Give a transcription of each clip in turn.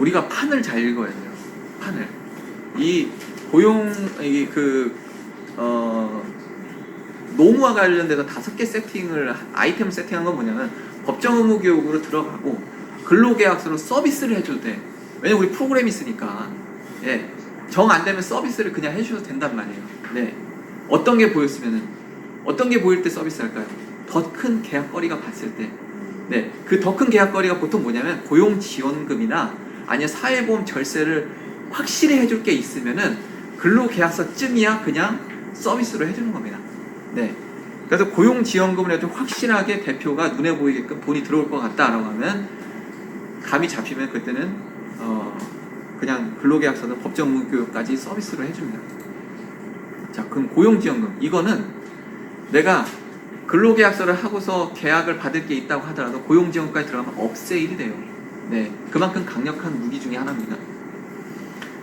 우리가 판을 잘 읽어야 돼요. 판을. 이 고용, 노무와 관련돼서 5개 아이템 세팅한 건 뭐냐면 법정 의무 교육으로 들어가고 근로계약서로 서비스를 해줘도 돼. 왜냐면 우리 프로그램이 있으니까. 예. 정 안 되면 서비스를 그냥 해주셔도 된단 말이에요. 네. 어떤 게 보일 때 서비스 할까요? 더 큰 계약거리가 봤을 때. 네. 그 더 큰 계약거리가 보통 뭐냐면 고용지원금이나 아니면 사회보험 절세를 확실히 해줄 게 있으면은 근로계약서쯤이야 그냥 서비스로 해주는 겁니다. 네. 그래서 고용지원금을 좀 확실하게 대표가 눈에 보이게끔 돈이 들어올 것 같다라고 하면 감이 잡히면 그때는 그냥 근로계약서는 법정의무교육까지 서비스로 해줍니다. 자, 그럼 고용지원금 이거는 내가 근로계약서를 하고서 계약을 받을 게 있다고 하더라도 고용지원금까지 들어가면 업세일이 돼요. 네, 그만큼 강력한 무기 중에 하나입니다.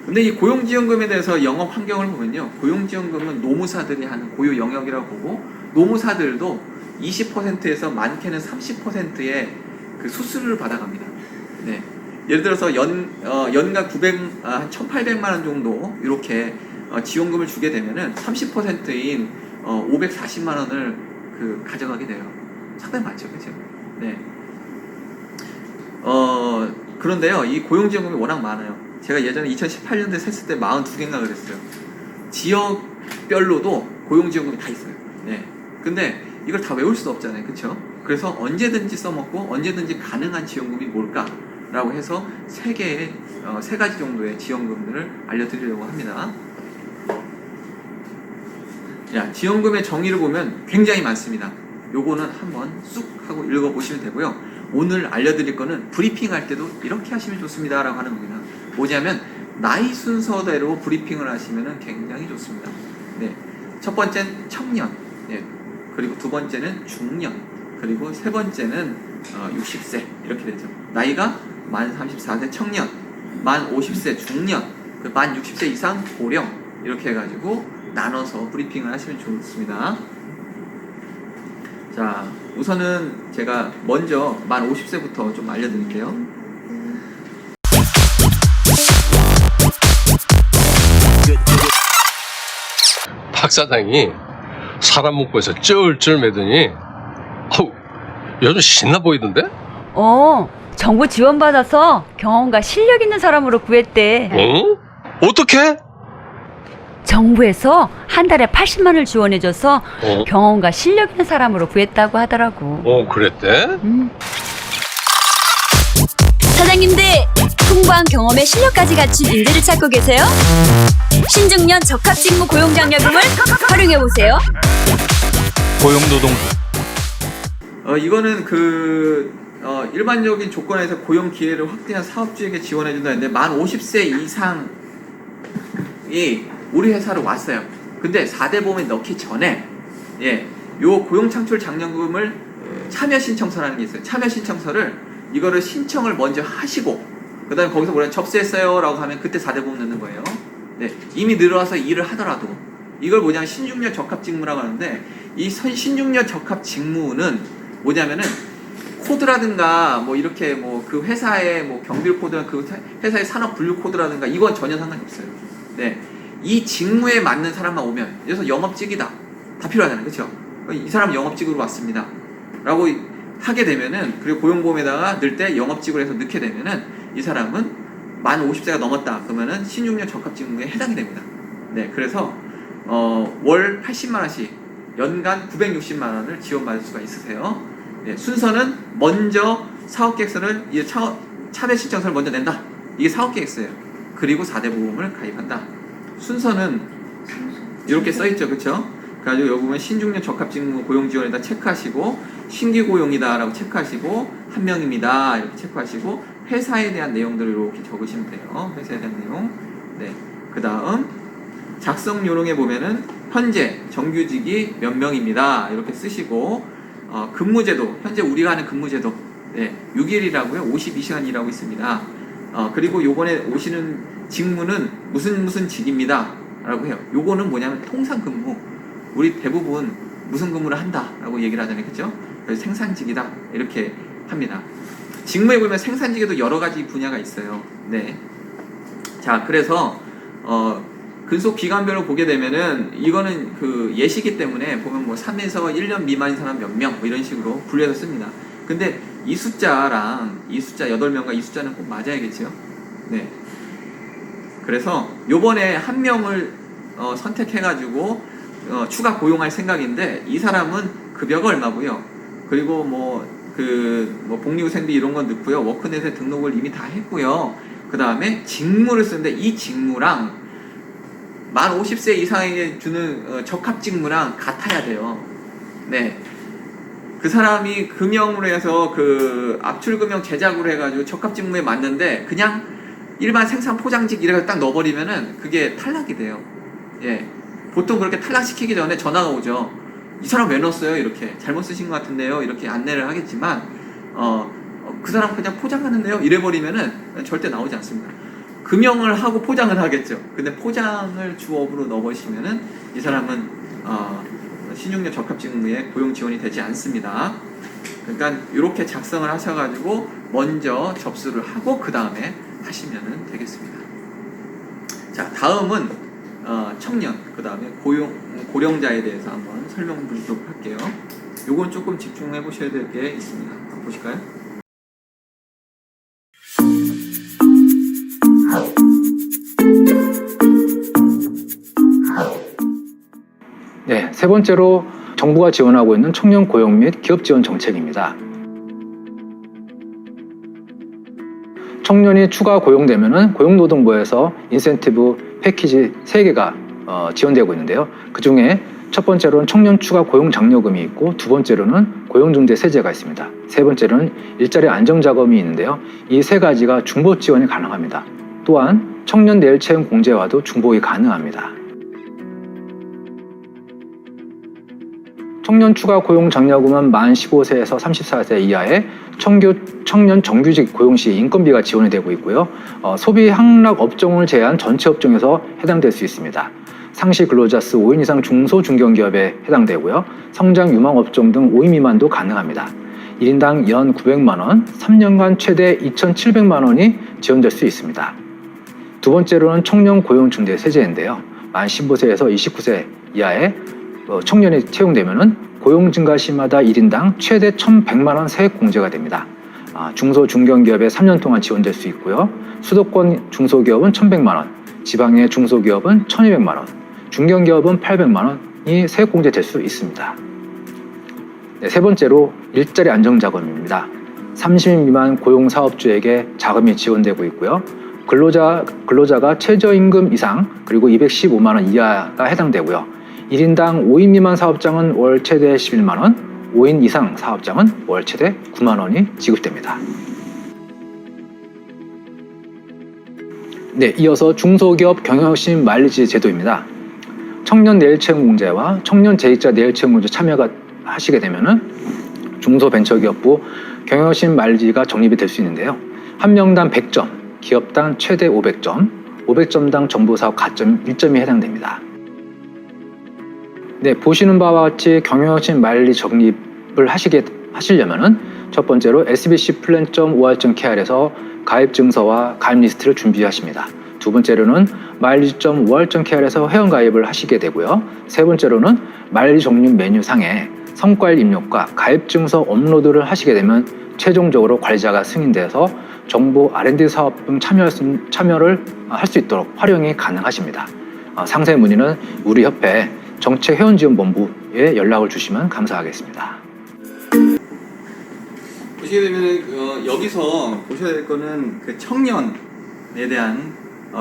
근데 이 고용지원금에 대해서 영업 환경을 보면요, 고용지원금은 노무사들이 하는 고유 영역이라고 보고 노무사들도 20%에서 많게는 30%의 그 수수료를 받아갑니다. 네. 예를 들어서 연간 1,800만 원 정도 이렇게 지원금을 주게 되면은 30%인 540만 원을 가져가게 돼요. 상당히 많죠, 그죠? 네. 그런데요, 이 고용지원금이 워낙 많아요. 제가 예전에 2018년도에 셌을 때 42개인가 그랬어요. 지역별로도 고용지원금이 다 있어요. 네. 근데 이걸 다 외울 수 없잖아요, 그쵸? 그래서 언제든지 써먹고 언제든지 가능한 지원금이 뭘까라고 해서 세 가지 정도의 지원금들을 알려드리려고 합니다. 야, 지원금의 정의를 보면 굉장히 많습니다. 요거는 한번 쑥 하고 읽어보시면 되고요. 오늘 알려드릴 거는 브리핑 할 때도 이렇게 하시면 좋습니다 라고 하는 겁니다. 뭐냐면 나이 순서대로 브리핑을 하시면 굉장히 좋습니다. 네. 첫 번째는 청년, 예. 그리고 두 번째는 중년, 그리고 세 번째는 60세 이렇게 되죠. 나이가 만 34세 청년, 만 50세 중년, 만 60세 이상 고령 이렇게 해가지고 나눠서 브리핑을 하시면 좋습니다. 자, 우선은 제가 먼저 만 50세부터 좀 알려드릴게요. 박 사장이 사람 문구에서 쩔쩔 매더니 요즘 신나 보이던데? 정부 지원받아서 경험과 실력 있는 사람으로 구했대. 응? 어떻게? 정부에서 한 달에 80만 원을 지원해줘서 경험과 실력 있는 사람으로 구했다고 하더라고. 그랬대? 사장님들, 풍부한 경험에 실력까지 갖춘 인재를 찾고 계세요? 신중년 적합직무 고용장려금을 활용해보세요. 고용노동부. 이거는 일반적인 조건에서 고용 기회를 확대한 사업주에게 지원해준다 했는데 만 50세 이상이 우리 회사로 왔어요. 근데 4대 보험에 넣기 전에 요 고용창출 장려금을 참여 신청서라는 게 있어요. 참여 신청서를 이거를 신청을 먼저 하시고 그 다음에 거기서 뭐냐 접수했어요 라고 하면 그때 4대 보험 넣는 거예요. 네, 이미 늘어와서 일을 하더라도 이걸 뭐냐면 신중년 적합직무라고 하는데 이 신중년 적합직무는 뭐냐면은 코드라든가 뭐 이렇게 뭐 그 회사의 뭐 경비율 코드나 그 회사의 산업 분류 코드라든가 이건 전혀 상관이 없어요. 네, 이 직무에 맞는 사람만 오면 그래서 영업직이다 다 필요하잖아요, 그렇죠? 이 사람 영업직으로 왔습니다 라고 하게 되면은 그리고 고용보험에다가 넣을 때 영업직으로 해서 넣게 되면은 이 사람은 만 50세가 넘었다 그러면은 신중년 적합직무에 해당이 됩니다. 네, 그래서 월 80만 원씩 연간 960만 원을 지원받을 수가 있으세요. 네, 순서는 먼저 사업계획서를 참여 신청서를 먼저 낸다. 이게 사업계획서예요. 그리고 4대 보험을 가입한다. 순서는 이렇게 써있죠, 그렇죠? 그래가지고 여기 보면 신중년 적합직무 고용지원에다 체크하시고 신규 고용이다 라고 체크하시고 한 명입니다 이렇게 체크하시고 회사에 대한 내용들을 이렇게 적으시면 돼요. 회사에 대한 내용. 네, 그 다음 작성 요령에 보면은 현재 정규직이 몇 명입니다 이렇게 쓰시고 근무제도 현재 우리가 하는 근무제도 6일이라고요. 52시간 일하고 있습니다. 그리고 요번에 오시는 직무는 무슨 직입니다 라고 해요. 요거는 뭐냐면 통상 근무, 우리 대부분 무슨 근무를 한다 라고 얘기를 하잖아요, 그죠? 그래서 생산직이다 이렇게 합니다. 직무에 보면 생산직에도 여러 가지 분야가 있어요. 네. 자, 그래서 근속 기간별로 보게 되면은 이거는 그 예시기 때문에 보면 뭐 3에서 1년 미만인 사람 몇 명 뭐 이런 식으로 분류해서 씁니다. 근데 이 숫자랑 이 숫자 8명과 이 숫자는 꼭 맞아야겠죠. 네. 그래서 요번에 한 명을 선택해가지고 추가 고용할 생각인데 이 사람은 급여가 얼마고요. 그리고 뭐 복리후생비 이런 건 넣고요. 워크넷에 등록을 이미 다 했고요. 그 다음에 직무를 쓰는데 이 직무랑 만 50세 이상에게 주는 적합 직무랑 같아야 돼요. 네. 그 사람이 금형으로 해서 그 압출금형 제작으로 해가지고 적합 직무에 맞는데 그냥 일반 생산 포장직 이래서 딱 넣어버리면은 그게 탈락이 돼요. 예. 보통 그렇게 탈락시키기 전에 전화가 오죠. 이 사람 왜 넣었어요? 이렇게 잘못 쓰신 것 같은데요. 이렇게 안내를 하겠지만 그 사람 그냥 포장하는데요. 이래버리면은 절대 나오지 않습니다. 금형을 하고 포장을 하겠죠. 근데 포장을 주업으로 넣어버리시면은 이 사람은 신용료 적합 직무에 고용 지원이 되지 않습니다. 그러니까 이렇게 작성을 하셔가지고 먼저 접수를 하고 그 다음에 하시면 되겠습니다. 자, 다음은 청년, 그 다음에 고령자에 대해서 한번 설명드리도록 할게요. 요건 조금 집중해 보셔야 될 게 있습니다. 한번 보실까요? 네, 세 번째로 정부가 지원하고 있는 청년 고용 및 기업 지원 정책입니다. 청년이 추가 고용되면은 고용노동부에서 인센티브 패키지 3개가 지원되고 있는데요. 그 중에 첫 번째로는 청년 추가 고용 장려금이 있고, 두 번째로는 고용중재 세제가 있습니다. 세 번째로는 일자리 안정자금이 있는데요. 이 세 가지가 중복 지원이 가능합니다. 또한 청년 내일 채용 공제와도 중복이 가능합니다. 청년 추가 고용 장려금은 만 15세에서 34세 이하의 청년 정규직 고용 시 인건비가 지원이 되고 있고요. 소비 향락 업종을 제외한 전체 업종에서 해당될 수 있습니다. 상시 근로자 수 5인 이상 중소 중견기업에 해당되고요. 성장 유망 업종 등 5인 미만도 가능합니다. 1인당 연 900만 원, 3년간 최대 2,700만 원이 지원될 수 있습니다. 두 번째로는 청년 고용 중재 세제인데요. 만 15세에서 29세 이하의 청년이 채용되면은 고용 증가 시마다 1인당 최대 1,100만 원 세액 공제가 됩니다. 중소 중견기업에 3년 동안 지원될 수 있고요. 수도권 중소기업은 1,100만 원, 지방의 중소기업은 1,200만 원, 중견기업은 800만 원이 세액 공제될 수 있습니다. 네, 세 번째로 일자리 안정자금입니다. 30인 미만 고용사업주에게 자금이 지원되고 있고요. 근로자가 최저임금 이상 그리고 215만 원 이하가 해당되고요. 1인당 5인 미만 사업장은 월 최대 11만 원, 5인 이상 사업장은 월 최대 9만 원이 지급됩니다. 네, 이어서 중소기업 경영혁신 마일리지 제도입니다. 청년 내일채용 공제와 청년 재직자 내일채용 공제 참여가 하시게 되면은 중소벤처기업부 경영혁신 마일리지가 적립이 될 수 있는데요. 한 명당 100점, 기업당 최대 500점, 500점당 정보사업 가점 1점이 해당됩니다. 네, 보시는 바와 같이 경영혁신 마일리지 적립을 하시려면은 첫 번째로 sbcplan.or.kr에서 가입 증서와 가입 리스트를 준비하십니다. 두 번째로는 마일리지.or.kr에서 회원 가입을 하시게 되고요. 세 번째로는 마일리지 적립 메뉴 상에 성과일 입력과 가입 증서 업로드를 하시게 되면 최종적으로 관리자가 승인돼서 정부 R&D 사업 등 참여를 할 수 있도록 활용이 가능하십니다. 상세 문의는 우리 협회 정책회원지원본부에 연락을 주시면 감사하겠습니다. 보시게 되면 여기서 보셔야 될 거는 그 청년에 대한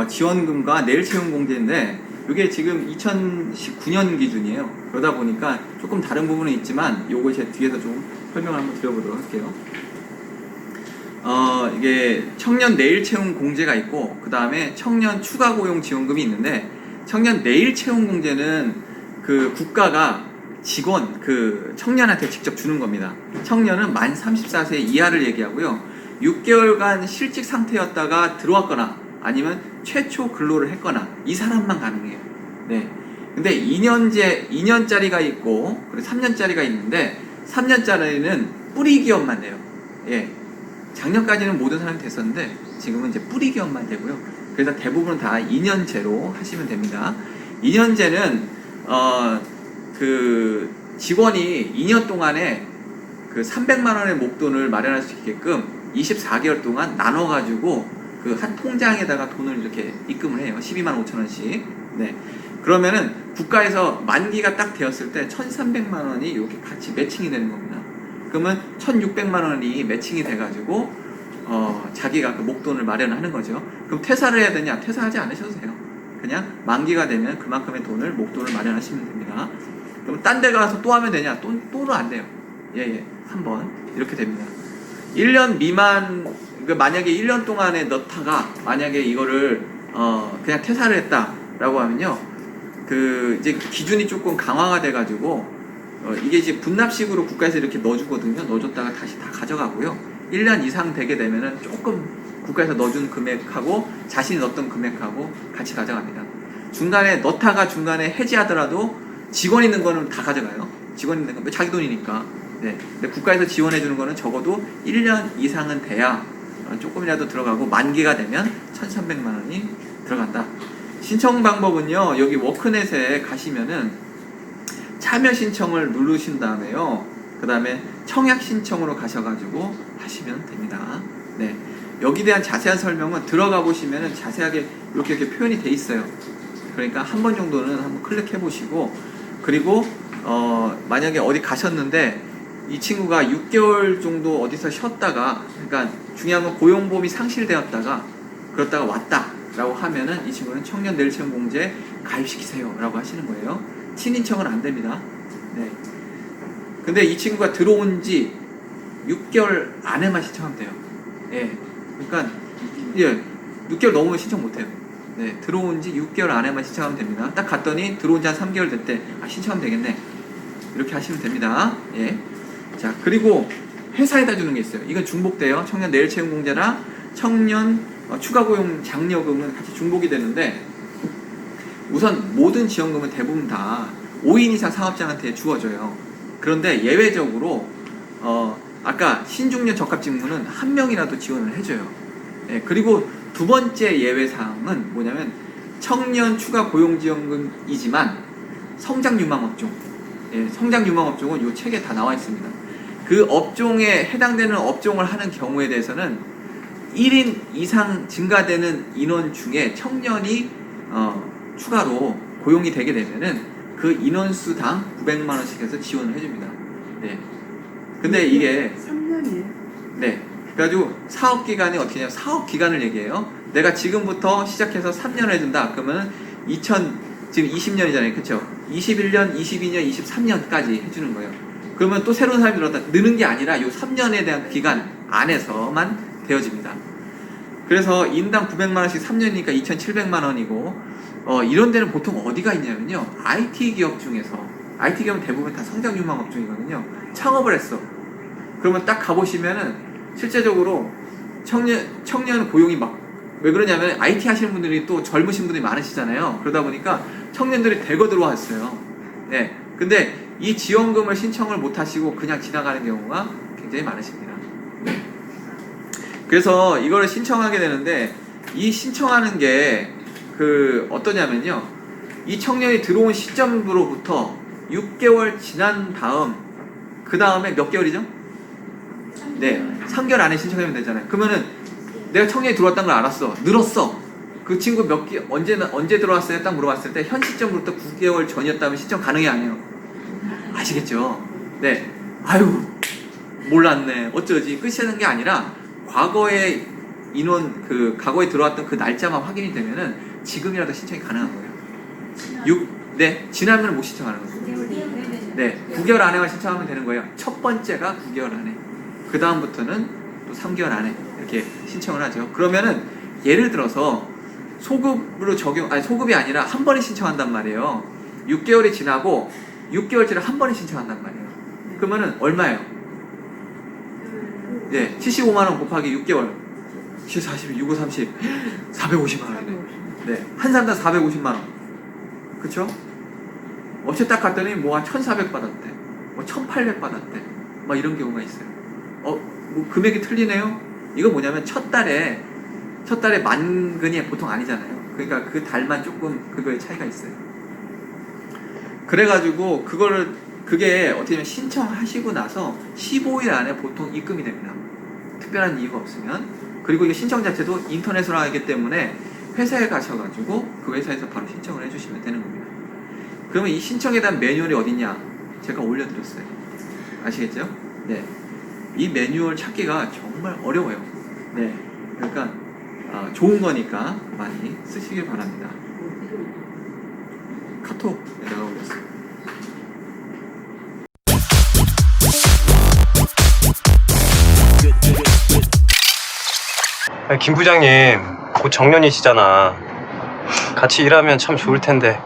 지원금과 내일 채용 공제인데 이게 지금 2019년 기준이에요. 그러다 보니까 조금 다른 부분은 있지만 요거 제 뒤에서 좀 설명을 한번 드려보도록 할게요. 이게 청년 내일 채용 공제가 있고 그 다음에 청년 추가 고용 지원금이 있는데 청년 내일 채용 공제는 그 국가가 직원 그 청년한테 직접 주는 겁니다. 청년은 만 34세 이하를 얘기하고요. 6개월간 실직 상태였다가 들어왔거나 아니면 최초 근로를 했거나 이 사람만 가능해요. 네. 근데 2년짜리가 있고 그리고 3년짜리가 있는데 3년짜리는 뿌리 기업만 돼요. 예. 작년까지는 모든 사람이 됐었는데 지금은 이제 뿌리 기업만 되고요. 그래서 대부분 다 2년제로 하시면 됩니다. 2년제는 그 직원이 2년 동안에 그 300만 원의 목돈을 마련할 수 있게끔 24개월 동안 나눠가지고 그 한 통장에다가 돈을 이렇게 입금을 해요. 12만 5천 원씩. 네. 그러면은 국가에서 만기가 딱 되었을 때 1,300만 원이 이렇게 같이 매칭이 되는 겁니다. 그러면 1,600만 원이 매칭이 돼가지고 자기가 그 목돈을 마련하는 거죠. 그럼 퇴사를 해야 되냐? 퇴사하지 않으셔도 돼요. 그냥 만기가 되면 그만큼의 돈을 목돈을 마련하시면 됩니다. 그럼 딴 데 가서 또 하면 되냐? 또는 안 돼요. 예. 한 번 이렇게 됩니다. 1년 미만, 그 만약에 1년 동안에 넣다가 만약에 이거를 그냥 퇴사를 했다라고 하면요, 그 이제 기준이 조금 강화가 돼가지고 이게 이제 분납식으로 국가에서 이렇게 넣어주거든요. 넣어줬다가 다시 다 가져가고요. 1년 이상 되게 되면은 조금 국가에서 넣어준 금액하고 자신이 넣었던 금액하고 같이 가져갑니다. 중간에 넣다가 중간에 해지하더라도 직원 있는 거는 다 가져가요. 직원 있는 건 자기 돈이니까. 네. 근데 국가에서 지원해 주는 거는 적어도 1년 이상은 돼야 조금이라도 들어가고 만기가 되면 1,300만 원이 들어간다. 신청 방법은요, 여기 워크넷에 가시면은 참여 신청을 누르신 다음에요, 그 다음에 청약 신청으로 가셔가지고 하시면 됩니다. 네. 여기 대한 자세한 설명은 들어가 보시면은 자세하게 이렇게 표현이 돼 있어요. 그러니까 한 번 정도는 한번 클릭해 보시고, 그리고 만약에 어디 가셨는데 이 친구가 6개월 정도 어디서 쉬었다가, 그러니까 중요한 건 고용보험이 상실되었다가 그렇다가 왔다라고 하면은 이 친구는 청년 내일채용공제 가입시키세요 라고 하시는 거예요. 친인척은 안 됩니다. 네. 근데 이 친구가 들어온 지 6개월 안에만 신청하면 돼요. 예. 그러니까 6개월 넘으면 신청 못 해요. 네. 들어온 지 6개월 안에만 신청하면 됩니다. 딱 갔더니 들어온 지 한 3개월 됐대. 신청하면 되겠네. 이렇게 하시면 됩니다. 예. 자, 그리고 회사에다 주는 게 있어요. 이건 중복돼요. 청년 내일채용공제랑 청년 추가고용 장려금은 같이 중복이 되는데, 우선 모든 지원금은 대부분 다 5인 이상 사업장한테 주어져요. 그런데 예외적으로 아까 신중년 적합직무는 한 명이라도 지원을 해줘요. 예, 그리고 두 번째 예외사항은 뭐냐면 청년 추가 고용지원금이지만 성장유망업종, 예, 성장유망업종은 이 책에 다 나와 있습니다. 그 업종에 해당되는 업종을 하는 경우에 대해서는 1인 이상 증가되는 인원 중에 청년이 추가로 고용이 되게 되면은 그 인원수당 900만 원씩 해서 지원을 해줍니다. 네. 근데 이게 3년이에요. 네. 그래가지고 사업 기간이 어떻게 되냐면 사업 기간을 얘기해요. 내가 지금부터 시작해서 3년을 해준다. 그러면 지금 20년이잖아요. 그쵸? 21년, 22년, 23년까지 해주는 거예요. 그러면 또 새로운 사람이 들어왔다. 느는 게 아니라 이 3년에 대한 기간 안에서만 되어집니다. 그래서 인당 900만 원씩 3년이니까 2,700만 원이고, 이런 데는 보통 어디가 있냐면요, IT 기업 중에서, IT 기업은 대부분 다 성장유망 업종이거든요. 창업을 했어. 그러면 딱 가보시면은 실제적으로 청년 고용이 왜 그러냐면 IT 하시는 분들이 또 젊으신 분들이 많으시잖아요. 그러다 보니까 청년들이 대거 들어왔어요. 네. 근데 이 지원금을 신청을 못 하시고 그냥 지나가는 경우가 굉장히 많으십니다. 네. 그래서 이거를 신청하게 되는데, 이 신청하는 게 어떠냐면요, 이 청년이 들어온 시점으로부터 6개월 지난 다음, 그 다음에 몇 개월이죠? 네, 3개월 안에 신청하면 되잖아요. 그러면은 내가 청년이 들어왔다는 걸 알았어. 늘었어. 그 친구 언제 들어왔어요? 딱 물어봤을 때 현 시점부터 9개월 전이었다면 신청 가능해, 아니에요? 아시겠죠? 네. 아유, 몰랐네. 어쩌지? 끝이 되는 게 아니라 과거에 과거에 들어왔던 그 날짜만 확인이 되면은 지금이라도 신청이 가능한 거예요. 네, 지나면 못 신청하는 거예요. 네, 9개월 안에만 신청하면 되는 거예요. 첫 번째가 9개월 안에, 그 다음부터는 또 3개월 안에 이렇게 신청을 하죠. 그러면은 예를 들어서 소급으로 소급이 아니라 한 번에 신청한단 말이에요. 6개월이 지나고 6개월치를 한 번에 신청한단 말이에요. 그러면은 얼마예요? 네, 75만 원 곱하기 6개월. 40, 6, 5, 30, 450만 원이네. 네, 한 사람당 450만 원. 그쵸? 업체 딱 갔더니 한 1,400 받았대. 1,800 받았대. 이런 경우가 있어요. 금액이 틀리네요? 이거 뭐냐면 첫 달에 만근이 보통 아니잖아요. 그러니까 그 달만 조금 그거에 차이가 있어요. 그래가지고 그게 어떻게 보면 신청하시고 나서 15일 안에 보통 입금이 됩니다. 특별한 이유가 없으면. 그리고 이게 신청 자체도 인터넷으로 하기 때문에 회사에 가셔가지고 그 회사에서 바로 신청을 해주시면 되는 겁니다. 그러면 이 신청에 대한 매뉴얼이 어딨냐? 제가 올려드렸어요. 아시겠죠? 네. 이 매뉴얼 찾기가 정말 어려워요. 네. 그러니까 좋은 거니까 많이 쓰시길 바랍니다. 카톡에다가 올렸어요. 김 부장님, 곧 정년이시잖아. 같이 일하면 참 좋을 텐데.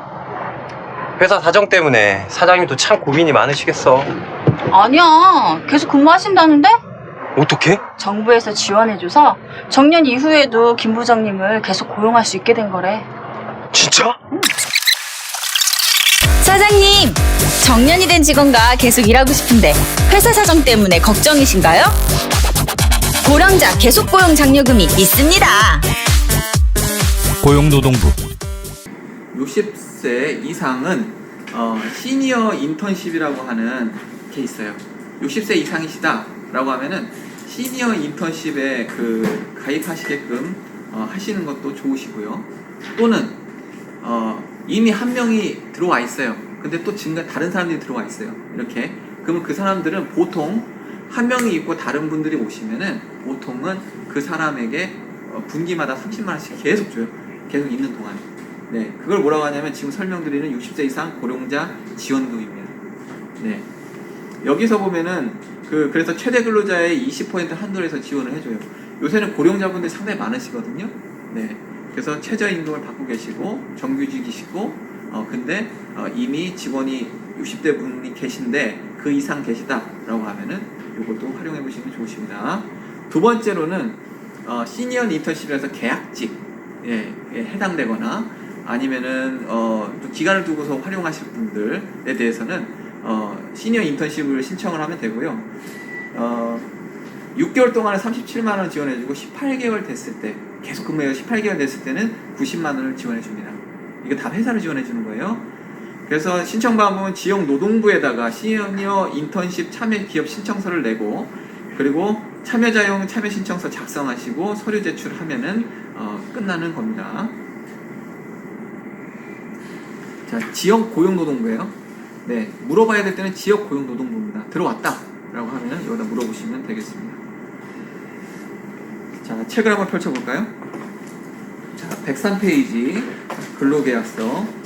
회사 사정 때문에 사장님도 참 고민이 많으시겠어. 아니야. 계속 근무하신다는데? 어떻게? 정부에서 지원해줘서 정년 이후에도 김 부장님을 계속 고용할 수 있게 된 거래. 진짜? 사장님, 정년이 된 직원과 계속 일하고 싶은데 회사 사정 때문에 걱정이신가요? 고령자 계속 고용 장려금이 있습니다. 고용노동부 60세 이상은 시니어 인턴십이라고 하는 게 있어요. 60세 이상이시다라고 하면은 시니어 인턴십에 가입하시게끔 하시는 것도 좋으시고요. 또는 이미 한 명이 들어와 있어요. 근데 또 다른 사람들이 들어와 있어요. 이렇게. 그러면 그 사람들은 보통 한 명이 있고 다른 분들이 오시면은 보통은 그 사람에게 분기마다 30만 원씩 계속 줘요. 계속 있는 동안. 네, 그걸 뭐라고 하냐면 지금 설명드리는 60세 이상 고령자 지원금입니다. 네, 여기서 보면은 그래서 최대 근로자의 20% 한도를 해서 지원을 해줘요. 요새는 고령자분들이 상당히 많으시거든요. 네, 그래서 최저임금을 받고 계시고 정규직이시고 근데 이미 직원이 60대 분이 계신데 그 이상 계시다라고 하면은 이것도 활용해 보시면 좋으십니다. 두 번째로는 시니어 인턴십이라서 계약직에 해당되거나 아니면은 또 기간을 두고서 활용하실 분들에 대해서는 시니어 인턴십을 신청을 하면 되고요. 6개월 동안에 37만 원 지원해주고 18개월 됐을 때 계속 근무해요. 18개월 됐을 때는 90만 원을 지원해줍니다. 이거 다 회사를 지원해주는 거예요. 그래서 신청 방법은 지역 노동부에다가 시니어 인턴십 참여 기업 신청서를 내고 그리고 참여자용 참여 신청서 작성하시고 서류 제출하면은 끝나는 겁니다. 자, 지역 고용노동부예요. 네, 물어봐야 될 때는 지역 고용노동부입니다. 들어왔다라고 하면은 여기다 물어보시면 되겠습니다. 자, 책을 한번 펼쳐볼까요? 자, 103페이지 근로계약서.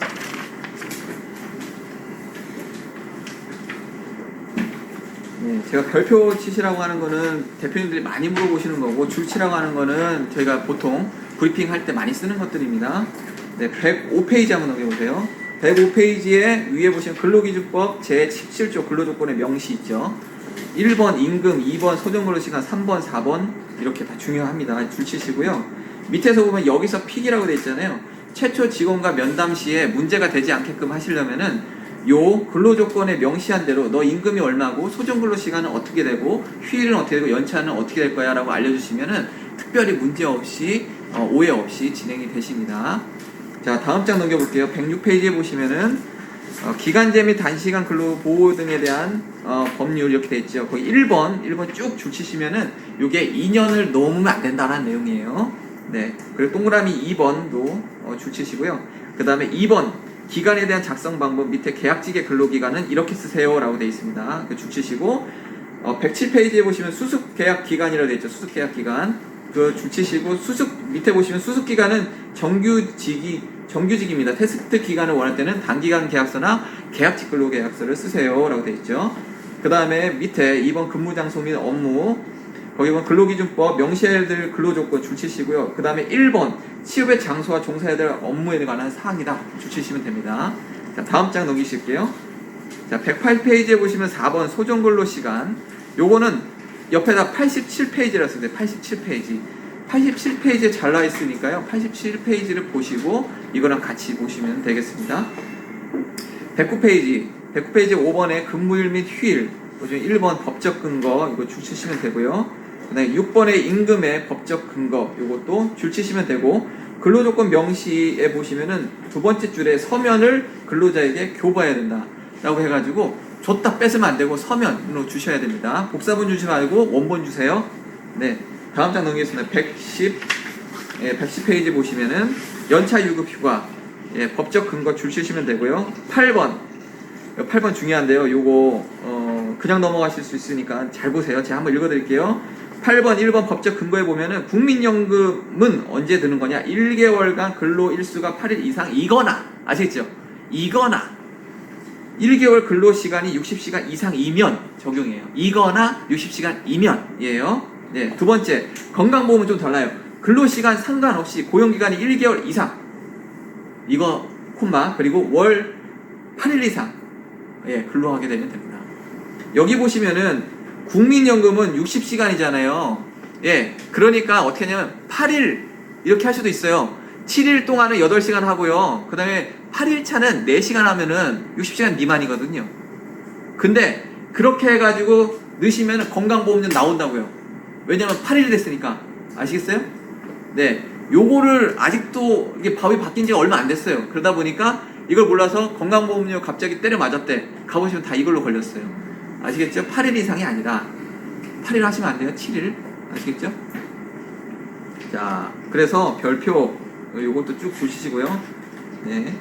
네, 제가 별표 치시라고 하는 거는 대표님들이 많이 물어보시는 거고 줄치라고 하는 거는 저희가 보통 브리핑 할 때 많이 쓰는 것들입니다. 네, 105페이지 한번 넘겨보세요. 105페이지에 위에 보시면 근로기준법 제17조 근로조건의 명시 있죠. 1번 임금, 2번 소정근로시간, 3번, 4번 이렇게 다 중요합니다. 줄치시고요. 밑에서 보면 여기서 픽이라고 되어 있잖아요. 최초 직원과 면담 시에 문제가 되지 않게끔 하시려면은 요 근로조건에 명시한 대로 너 임금이 얼마고 소정근로시간은 어떻게 되고 휴일은 어떻게 되고 연차는 어떻게 될 거야 라고 알려주시면은 특별히 문제 없이 오해 없이 진행이 되십니다. 자, 다음 장 넘겨볼게요. 106페이지에 보시면은 기간제 및 단시간 근로 보호 등에 대한 법률 이렇게 되어 있죠. 거기 1번 쭉 줄치시면은 요게 2년을 넘으면 안 된다라는 내용이에요. 네, 그리고 동그라미 2번도 줄치시고요. 그 다음에 2번 기간에 대한 작성 방법 밑에 계약직의 근로기간은 이렇게 쓰세요 라고 되어 있습니다. 줄치시고 107페이지에 보시면 수습계약기간이라고 되어 있죠. 수습계약기간 그 줄치시고 밑에 보시면 수습기간은 정규직입니다. 테스트 기간을 원할 때는 단기간 계약서나 계약직 근로계약서를 쓰세요 라고 되어 있죠. 그 다음에 밑에 2번 근무장소 및 업무 거기 보면 근로기준법 명시해야 될 근로조건 줄치시고요. 그 다음에 1번 취업의 장소와 종사해야 될 업무에 관한 사항이다 줄치시면 됩니다. 자, 다음 장 넘기실게요. 자, 108페이지에 보시면 4번 소정근로시간 요거는 옆에다 87페이지라 쓰는데 87페이지에 잘 나와 있으니까요. 87페이지를 보시고 이거랑 같이 보시면 되겠습니다. 109페이지 5번에 근무일 및 휴일 1번 법적 근거 이거 줄치시면 되고요. 그다음에 6번의 임금의 법적 근거 요것도 줄 치시면 되고 근로조건 명시에 보시면은 두 번째 줄에 서면을 근로자에게 교부해야 된다 라고 해가지고 줬다 뺏으면 안 되고 서면으로 주셔야 됩니다. 복사본 주지 말고 원본 주세요. 네, 다음 장 넘기겠습니다. 110페이지 보시면은 연차 유급 휴가 법적 근거 줄 치시면 되고요. 8번 중요한데요. 요거 그냥 넘어가실 수 있으니까 잘 보세요. 제가 한번 읽어드릴게요. 8번 1번 법적 근거에 보면은 국민연금은 언제 드는 거냐? 1개월간 근로 일수가 8일 이상이거나, 아시겠죠? 이거나 1개월 근로 시간이 60시간 이상이면 적용이에요. 이거나 60시간이면이에요. 네, 두 번째 건강보험은 좀 달라요. 근로 시간 상관없이 고용기간이 1개월 이상 이거 콤마 그리고 월 8일 이상 근로하게 되면 됩니다. 여기 보시면은 국민연금은 60시간이잖아요. 그러니까 어떻게 하냐면 8일 이렇게 할 수도 있어요. 7일 동안은 8시간 하고요. 그 다음에 8일 차는 4시간 하면은 60시간 미만이거든요. 근데 그렇게 해가지고 넣으시면 건강보험료 나온다고요. 왜냐면 8일이 됐으니까. 아시겠어요? 네. 요거를 아직도 이게 법이 바뀐 지가 얼마 안 됐어요. 그러다 보니까 이걸 몰라서 건강보험료 갑자기 때려 맞았대. 가보시면 다 이걸로 걸렸어요. 아시겠죠? 8일 이상이 아니라 8일 하시면 안 돼요. 7일. 아시겠죠? 자, 그래서 별표 요것도 쭉 보시고요. 네.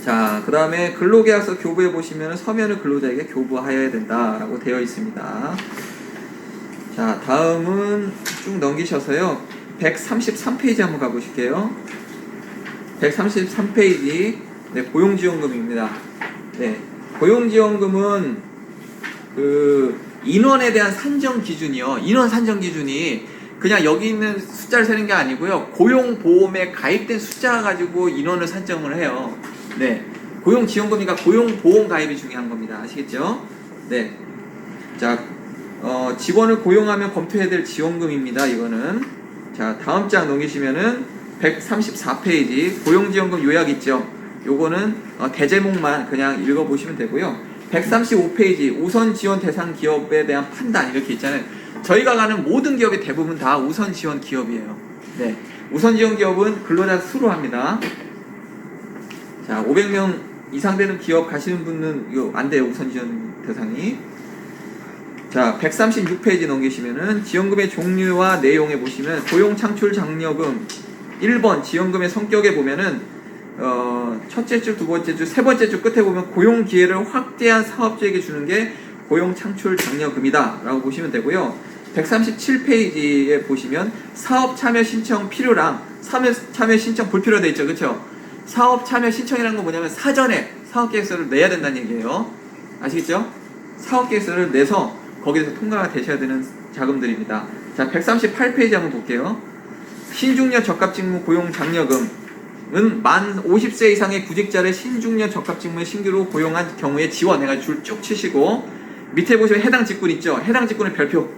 자, 그 다음에 근로계약서 교부해 보시면 서면을 근로자에게 교부하여야 된다라고 되어 있습니다. 자, 다음은 쭉 넘기셔서요. 133페이지 한번 가보실게요. 133페이지 고용지원금입니다. 네, 고용지원금은 그 인원에 대한 산정 기준이요. 인원 산정 기준이 그냥 여기 있는 숫자를 세는 게 아니고요. 고용보험에 가입된 숫자 가지고 인원을 산정을 해요. 네, 고용지원금이니까 고용보험 가입이 중요한 겁니다. 아시겠죠? 네, 자, 직원을 고용하면 검토해야 될 지원금입니다. 이거는. 자, 다음 장 넘기시면은 134페이지 고용지원금 요약 있죠. 요거는 대제목만 그냥 읽어보시면 되고요. 135페이지 우선 지원 대상 기업에 대한 판단 이렇게 있잖아요. 저희가 가는 모든 기업이 대부분 다 우선 지원 기업이에요. 네, 우선 지원 기업은 근로자 수로 합니다. 자, 500명 이상 되는 기업 가시는 분은 이거 안 돼요. 우선 지원 대상이. 자, 136페이지 넘기시면은 지원금의 종류와 내용에 보시면 고용 창출 장려금 1번 지원금의 성격에 보면은 첫째 줄, 두 번째 줄, 세 번째 줄 끝에 보면 고용 기회를 확대한 사업주에게 주는 게 고용 창출 장려금이다 라고 보시면 되고요. 137페이지에 보시면 사업 참여 신청 필요랑 사업 참여 신청 불필요 돼 있죠. 그렇죠? 사업 참여 신청이라는 건 뭐냐면 사전에 사업 계획서를 내야 된다는 얘기예요. 아시겠죠? 사업 계획서를 내서 거기에서 통과가 되셔야 되는 자금들입니다. 자, 138페이지 한번 볼게요. 신중년 적합직무 고용 장려금은 만 50세 이상의 구직자를 신중년 적합직무에 신규로 고용한 경우에 지원해가지고 줄 쭉 치시고 밑에 보시면 해당 직군 있죠. 해당 직군의 별표.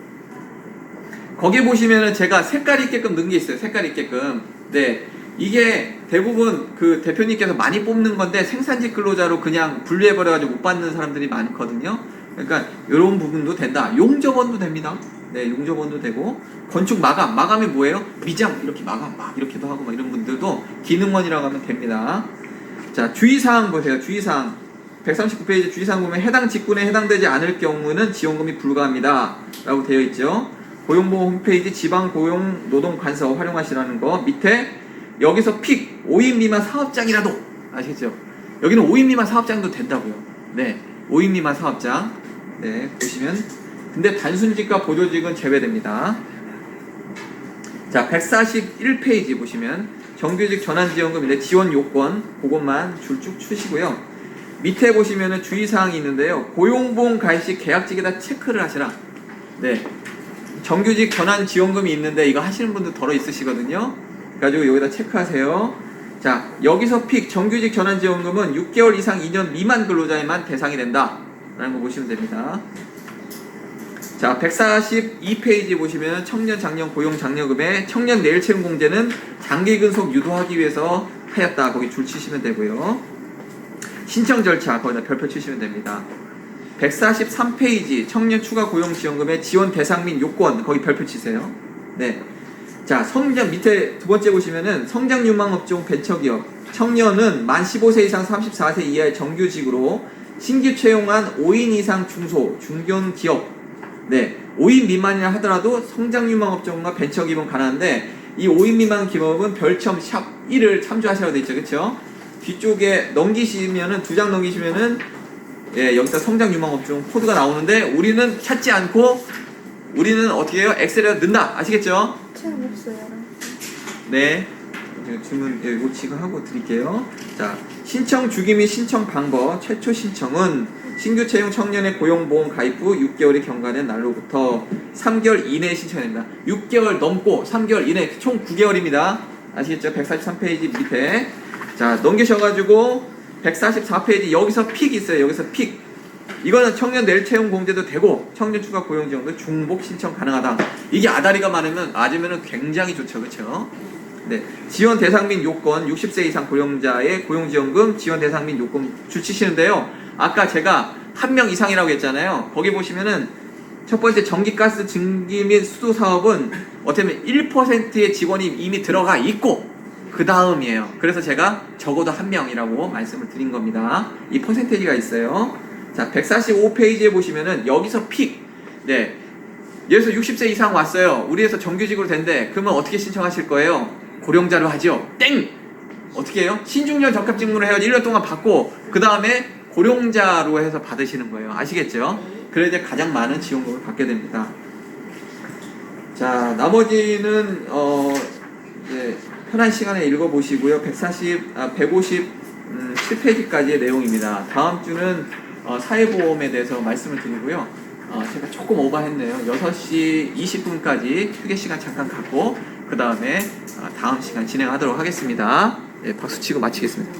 거기 보시면은 제가 색깔 있게끔 넣은 게 있어요. 색깔 있게끔. 네, 이게 대부분 그 대표님께서 많이 뽑는 건데 생산직 근로자로 그냥 분류해버려가지고 못 받는 사람들이 많거든요. 그러니까 이런 부분도 된다. 용접원도 됩니다. 네, 용접원도 되고 건축 마감이 뭐예요? 미장 이렇게 마감 막 이렇게도 하고 막 이런 분들도 기능원이라고 하면 됩니다. 자, 주의사항 보세요. 주의사항 139페이지 주의사항 보면 해당 직군에 해당되지 않을 경우는 지원금이 불가합니다 라고 되어 있죠. 고용보험 홈페이지 지방고용노동관서 활용하시라는 거 밑에 여기서 픽 5인 미만 사업장이라도 아시겠죠? 여기는 5인 미만 사업장도 된다고요. 네, 5인 미만 사업장. 네, 보시면 근데 단순직과 보조직은 제외됩니다. 자, 141페이지 보시면 정규직 전환지원금인데 지원 요건 그것만 줄 쭉 추시고요. 밑에 보시면은 주의사항이 있는데요. 고용보험 가입 시 계약직에다 체크를 하시라. 네, 정규직 전환지원금이 있는데 이거 하시는 분들 덜어 있으시거든요. 그래가지고 여기다 체크하세요. 자, 여기서 픽 정규직 전환지원금은 6개월 이상 2년 미만 근로자에만 대상이 된다 라는 거 보시면 됩니다. 자, 142페이지 보시면 청년 장년 고용 장려금의 청년 내일 채용 공제는 장기 근속 유도하기 위해서 하였다. 거기 줄 치시면 되고요. 신청 절차 거기다 별표 치시면 됩니다. 143페이지 청년 추가 고용 지원금의 지원 대상 및 요건 거기 별표 치세요. 네. 자, 성장 밑에 두 번째 보시면은 성장 유망 업종 벤처기업 청년은 만 15세 이상 34세 이하의 정규직으로 신규 채용한 5인 이상 중소 중견 기업 네 5인 미만이라 하더라도 성장 유망 업종과 벤처기업은 가능한데 이 5인 미만 기업은 별첨 샵 1을 참조하셔야 되죠. 그렇죠? 뒤쪽에 넘기시면은 두 장 넘기시면은 예, 여기서 성장 유망 업종 코드가 나오는데 우리는 찾지 않고 우리는 어떻게 해요? 엑셀에 넣는다. 아시겠죠? 네. 제가 주문 이거 지금 하고 드릴게요. 자, 신청 주기 및 신청 방법. 최초 신청은 신규 채용 청년의 고용보험 가입 후 6개월이 경과된 날로부터 3개월 이내에 신청됩니다. 6개월 넘고 3개월 이내 총 9개월입니다. 아시겠죠? 143페이지 밑에. 자, 넘기셔가지고 144페이지 여기서 픽 있어요. 여기서 픽. 이거는 청년 내일 채용 공제도 되고 청년 추가 고용 지원도 중복 신청 가능하다. 이게 아다리가 맞으면은 굉장히 좋죠. 그렇죠? 네. 지원 대상 및 요건 60세 이상 고용자의 고용 지원금 지원 대상 및 요건 주치시는데요. 아까 제가 한 명 이상이라고 했잖아요. 거기 보시면은 첫 번째 전기가스 증기 및 수도 사업은 어떻게 보면 1%의 직원이 이미 들어가 있고 그 다음이에요. 그래서 제가 적어도 한 명이라고 말씀을 드린 겁니다. 이 퍼센테이지가 있어요. 자, 145페이지에 보시면은 여기서 픽. 네. 여기서 60세 이상 왔어요. 우리에서 정규직으로 된대. 그러면 어떻게 신청하실 거예요? 고령자로 하죠. 땡! 어떻게 해요? 신중년 적합직무를 해서 1년 동안 받고 그 다음에 고령자로 해서 받으시는 거예요. 아시겠죠? 그래야 이제 가장 많은 지원금을 받게 됩니다. 자, 나머지는 이제 편한 시간에 읽어보시고요. 157페이지까지의 내용입니다. 다음 주는 사회보험에 대해서 말씀을 드리고요. 제가 조금 오버했네요. 6시 20분까지 휴게 시간 잠깐 갖고 그 다음에 다음 시간 진행하도록 하겠습니다. 네, 박수 치고 마치겠습니다.